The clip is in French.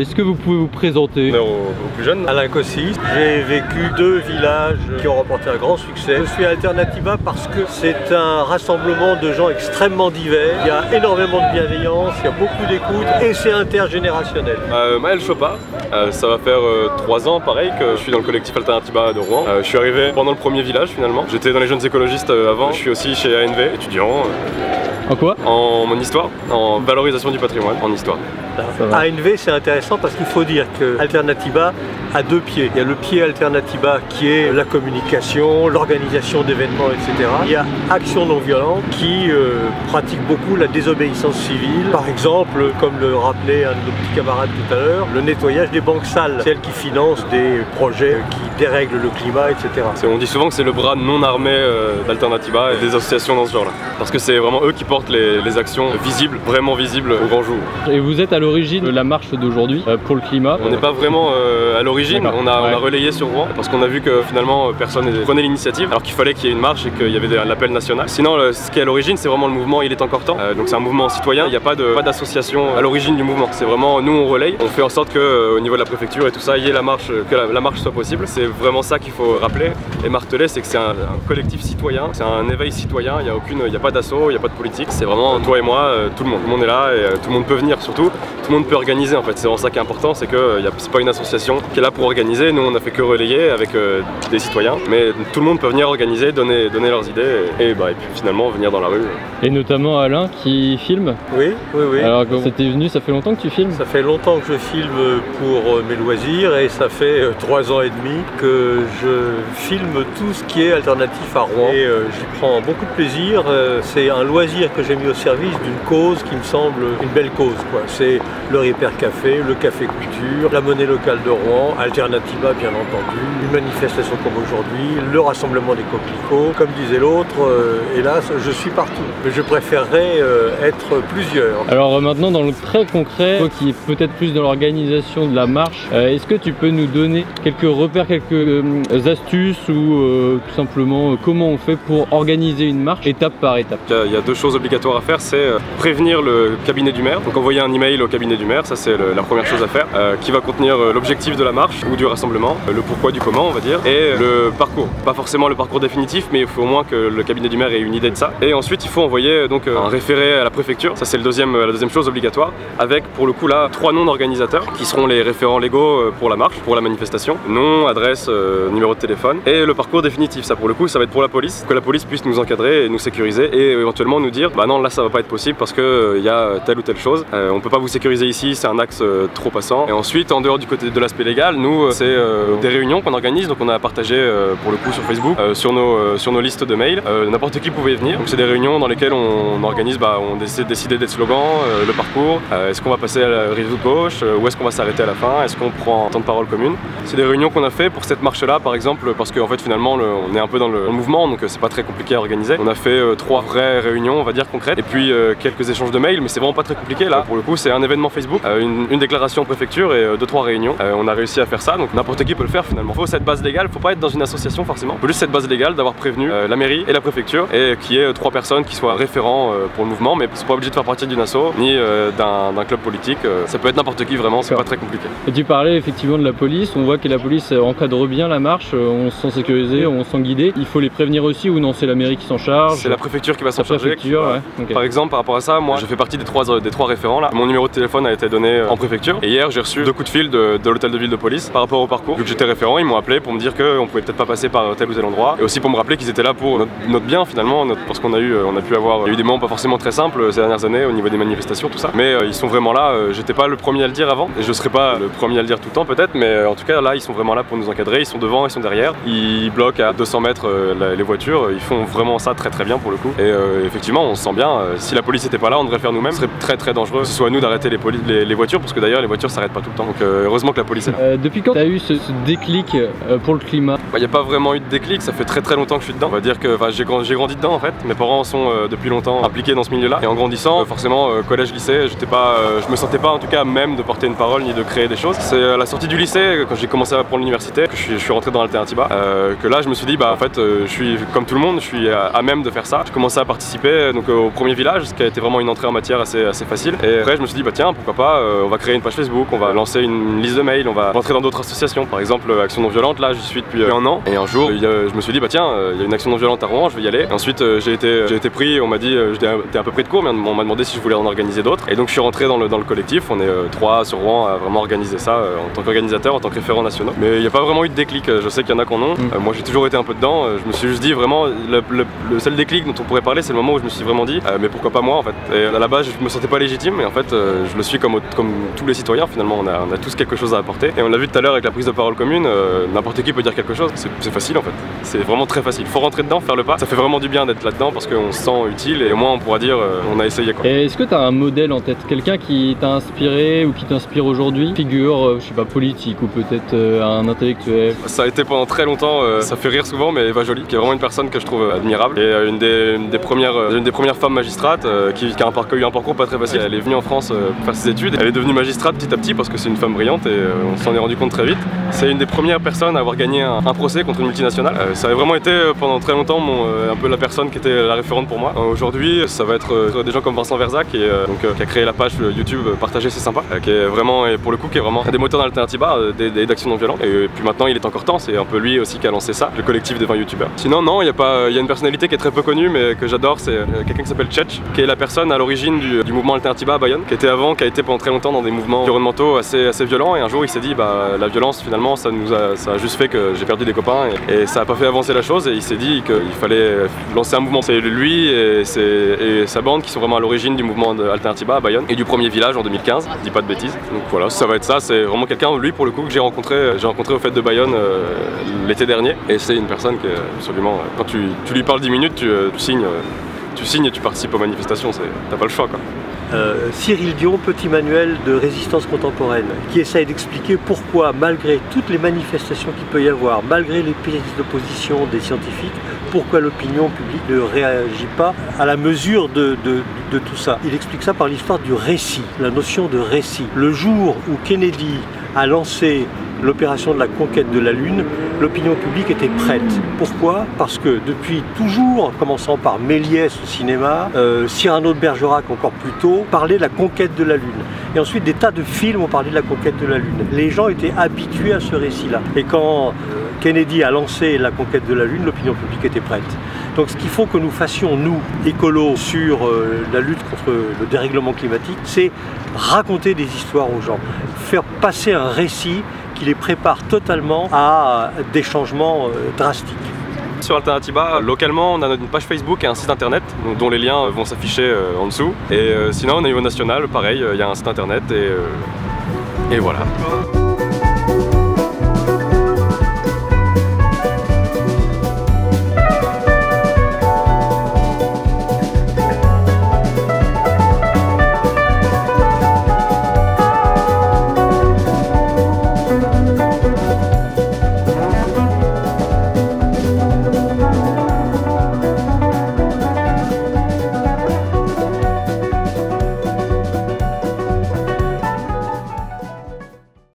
Est-ce que vous pouvez vous présenter? Au plus jeune, Alain Cossis. J'ai vécu 2 villages qui ont remporté un grand succès. Je suis à Alternativa parce que c'est un rassemblement de gens extrêmement divers. Il y a énormément de bienveillance, il y a beaucoup d'écoute et c'est intergénérationnel. Maël Chopa, ça va faire 3 ans pareil que je suis dans le collectif Alternativa de Rouen. Je suis arrivé pendant le premier village finalement. J'étais dans les jeunes écologistes avant. Je suis aussi chez ANV, étudiant. En quoi? En histoire, en valorisation du patrimoine, en histoire. ANV, c'est intéressant parce qu'il faut dire que Alternativa a 2 pieds. Il y a le pied Alternativa qui est la communication, l'organisation d'événements, etc. Il y a Action non violente qui pratique beaucoup la désobéissance civile. Par exemple, comme le rappelait un de nos petits camarades tout à l'heure, le nettoyage des banques sales, celles qui financent des projets qui dérèglent le climat, etc. On dit souvent que c'est le bras non armé d'Alternativa et des associations dans ce genre-là. Parce que c'est vraiment eux qui portent les actions visibles, vraiment visibles au grand jour. Et vous êtes à l'origine de la marche d'aujourd'hui pour le climat? On n'est pas vraiment à l'origine, on a relayé sur Rouen parce qu'on a vu que finalement personne ne prenait l'initiative alors qu'il fallait qu'il y ait une marche et qu'il y avait l'appel national. Sinon ce qui est à l'origine c'est vraiment le mouvement Il est encore temps, donc c'est un mouvement citoyen, il n'y a pas d'association à l'origine du mouvement, c'est vraiment nous on relaye, on fait en sorte qu'au niveau de la préfecture et tout ça, il y ait la marche, que la marche soit possible. C'est vraiment ça qu'il faut rappeler et marteler, c'est que c'est un collectif citoyen, c'est un éveil citoyen, il n'y a pas d'assaut, il n'y a pas de politique, c'est vraiment toi et moi, tout le monde est là et tout le monde peut venir surtout. Tout le monde peut organiser en fait, c'est vraiment ça qui est important, c'est que c'est pas une association qui est là pour organiser, nous on a fait que relayer avec des citoyens, mais tout le monde peut venir organiser, donner leurs idées et puis finalement venir dans la rue. Et notamment Alain qui filme? Oui. Alors quand c'était venu, ça fait longtemps que tu filmes? Ça fait longtemps que je filme pour mes loisirs et ça fait 3 ans et demi que je filme tout ce qui est alternatif à Rouen et j'y prends beaucoup de plaisir, c'est un loisir que j'ai mis au service d'une cause qui me semble une belle cause, quoi. C'est le Repair Café, le Café Couture, la monnaie locale de Rouen, Alternativa bien entendu, une manifestation comme aujourd'hui, le rassemblement des coquelicots. Comme disait l'autre, hélas, je suis partout. Mais je préférerais être plusieurs. Alors maintenant dans le très concret, toi qui es peut-être plus dans l'organisation de la marche, est-ce que tu peux nous donner quelques repères, quelques astuces ou tout simplement comment on fait pour organiser une marche étape par étape? Il y a 2 choses obligatoires à faire, c'est prévenir le cabinet du maire, donc envoyer un email au cabinet du maire, ça c'est la première chose à faire, qui va contenir l'objectif de la marche ou du rassemblement, le pourquoi du comment on va dire, et le parcours. Pas forcément le parcours définitif, mais il faut au moins que le cabinet du maire ait une idée de ça. Et ensuite il faut envoyer donc un référé à la préfecture, ça c'est la deuxième chose obligatoire, avec pour le coup là 3 noms d'organisateurs qui seront les référents légaux pour la marche, pour la manifestation, nom, adresse, numéro de téléphone, et le parcours définitif, ça pour le coup ça va être pour la police, que la police puisse nous encadrer et nous sécuriser et éventuellement nous dire bah non là ça va pas être possible parce que il y a telle ou telle chose, on peut pas vous sécuriser ici, c'est un axe trop passant. Et ensuite en dehors du côté de l'aspect légal, nous c'est des réunions qu'on organise, donc on a partagé pour le coup sur Facebook, sur nos listes de mails, n'importe qui pouvait venir, donc c'est des réunions dans lesquelles on organise, on essaie de décider des slogans, le parcours, est-ce qu'on va passer à la rive gauche, où est-ce qu'on va s'arrêter à la fin, est-ce qu'on prend un temps de parole commune. C'est des réunions qu'on a fait pour cette marche là par exemple, parce qu'en fait finalement on est un peu dans le mouvement, donc c'est pas très compliqué à organiser. On a fait 3 vraies réunions on va dire concrètes, et puis quelques échanges de mails, mais c'est vraiment pas très compliqué là. Pour le coup c'est un événement Facebook, une déclaration en préfecture et 2-3 réunions. On a réussi à faire ça, donc n'importe qui peut le faire finalement. Il faut cette base légale, faut pas être dans une association forcément, il faut juste cette base légale d'avoir prévenu la mairie et la préfecture et qu'il y ait 3 personnes qui soient référents pour le mouvement, mais c'est pas obligé de faire partie d'une asso ni d'un club politique, ça peut être n'importe qui vraiment, c'est pas très compliqué. Et tu parlais effectivement de la police, on voit que la police encadre bien la marche, on se sent sécurisé, on se sent guidé. Il faut les prévenir aussi ou non, c'est la mairie qui s'en charge? C'est la préfecture qui va s'en charger. Okay. Par exemple par rapport à ça, moi je fais partie des 3 référents là. Mon numéro de téléphone a été donné en préfecture et hier j'ai reçu 2 coups de fil de l'hôtel de ville de police par rapport au parcours. Vu que j'étais référent, ils m'ont appelé pour me dire qu'on pouvait peut-être pas passer par tel ou tel endroit et aussi pour me rappeler qu'ils étaient là pour notre bien finalement, parce qu'on a eu des moments pas forcément très simples ces dernières années au niveau des manifestations tout ça, mais ils sont vraiment là. J'étais pas le premier à le dire avant et je serai pas le premier à le dire tout le temps peut-être, mais en tout cas là ils sont vraiment là pour nous encadrer, ils sont devant, ils sont derrière, ils bloquent à 200 mètres les voitures, ils font vraiment ça très bien pour le coup et effectivement on se sent bien. Si la police était pas là on devrait faire nous-mêmes, ce serait très dangereux que ce soit à nous d'arrêter les voitures, parce que d'ailleurs les voitures s'arrêtent pas tout le temps, donc heureusement que la police est là. Depuis quand tu as eu ce déclic pour le climat? Il n'y a pas vraiment eu de déclic, ça fait très longtemps que je suis dedans. On va dire que j'ai grandi dedans en fait, mes parents sont depuis longtemps impliqués dans ce milieu là et en grandissant forcément collège, lycée, je me sentais pas en tout cas même de porter une parole ni de créer des choses. C'est à la sortie du lycée, quand j'ai commencé à prendre l'université, que je suis rentré dans l'Alternativa, que là je me suis dit en fait je suis comme tout le monde, je suis à même de faire ça. J'ai commencé à participer donc au premier village, ce qui a été vraiment une entrée en matière assez facile, et après je me suis dit tiens, pourquoi pas, on va créer une page Facebook, on va lancer une liste de mails, on va rentrer dans d'autres associations. Par exemple, Action non violente, là j'y suis depuis un an. Et un jour, je me suis dit, bah tiens, il y a une action non violente à Rouen, je vais y aller. Et ensuite, j'ai été pris, on m'a dit, j'étais un peu pris de court, mais on m'a demandé si je voulais en organiser d'autres. Et donc je suis rentré dans le collectif, on est 3 sur Rouen à vraiment organiser ça en tant qu'organisateur, en tant que référent national. Mais il n'y a pas vraiment eu de déclic, je sais qu'il y en a qui en ont. Moi j'ai toujours été un peu dedans, je me suis juste dit vraiment, le seul déclic dont on pourrait parler, c'est le moment où je me suis vraiment dit, mais pourquoi pas moi en fait. Et à la base, je me sentais pas légitime, mais en fait, je le suis comme tous les citoyens finalement, on a tous quelque chose à apporter. Et on l'a vu tout à l'heure avec la prise de parole commune, n'importe qui peut dire quelque chose, c'est facile en fait. C'est vraiment très facile, faut rentrer dedans, faire le pas. Ça fait vraiment du bien d'être là-dedans parce qu'on se sent utile et au moins on pourra dire on a essayé quoi. Et est-ce que tu as un modèle en tête, quelqu'un qui t'a inspiré ou qui t'inspire aujourd'hui, figure, je sais pas, politique ou peut-être un intellectuel? Ça a été pendant très longtemps, ça fait rire souvent, mais Eva Joly, qui est vraiment une personne que je trouve admirable et une des premières femmes magistrates qui a eu un parcours pas très facile. Elle est venue en France pour faire ses études, elle est devenue magistrate petit à petit parce que c'est une femme brillante et on s'en est rendu compte très vite. C'est une des premières personnes à avoir gagné un procès contre une multinationale. Ça a vraiment été pendant très longtemps un peu la personne qui était la référente pour moi. Aujourd'hui, ça va être des gens comme Vincent Verzac qui a créé la page YouTube Partager c'est sympa, qui est vraiment, et pour le coup, qui est vraiment un des moteurs d'Alternativa d'action non violente. Et puis maintenant, il est encore temps, c'est un peu lui aussi qui a lancé ça, le collectif des 20 youtubeurs. Sinon, non, il y a une personnalité qui est très peu connue, mais que j'adore, c'est quelqu'un qui s'appelle Tchetch, qui est la personne à l'origine du mouvement Alternativa à Bayonne, qui a été pendant très longtemps dans des mouvements environnementaux assez violents. Et un jour, il s'est dit, bah la violence finalement, ça a juste fait que j'ai perdu des copains et ça a pas fait avancer la chose. Et il s'est dit qu'il fallait lancer un mouvement. C'est lui et sa bande qui sont vraiment à l'origine du mouvement Alternativa à Bayonne et du premier village en 2015, je dis pas de bêtises. Donc voilà, ça va être ça. C'est vraiment quelqu'un, lui pour le coup, que j'ai rencontré au Fêtes de Bayonne l'été dernier. Et c'est une personne qui est absolument, quand tu lui parles 10 minutes, tu signes et tu participes aux manifestations, t'as pas le choix quoi. Cyril Dion, petit manuel de résistance contemporaine, qui essaye d'expliquer pourquoi, malgré toutes les manifestations qu'il peut y avoir, malgré les prises d'opposition des scientifiques, pourquoi l'opinion publique ne réagit pas à la mesure de tout ça. Il explique ça par l'histoire du récit, la notion de récit. Le jour où Kennedy a lancé l'opération de la conquête de la Lune, l'opinion publique était prête. Pourquoi? Parce que depuis toujours, en commençant par Méliès au cinéma, Cyrano de Bergerac encore plus tôt, parlait de la conquête de la Lune. Et ensuite, des tas de films ont parlé de la conquête de la Lune. Les gens étaient habitués à ce récit-là. Et quand Kennedy a lancé la conquête de la Lune, l'opinion publique était prête. Donc ce qu'il faut que nous fassions, nous, écolos, sur la lutte contre le dérèglement climatique, c'est raconter des histoires aux gens, faire passer un récit qui les prépare totalement à des changements drastiques. Sur Alternativa, localement, on a une page Facebook et un site internet dont les liens vont s'afficher en dessous. Et sinon, au niveau national, pareil, il y a un site internet et voilà.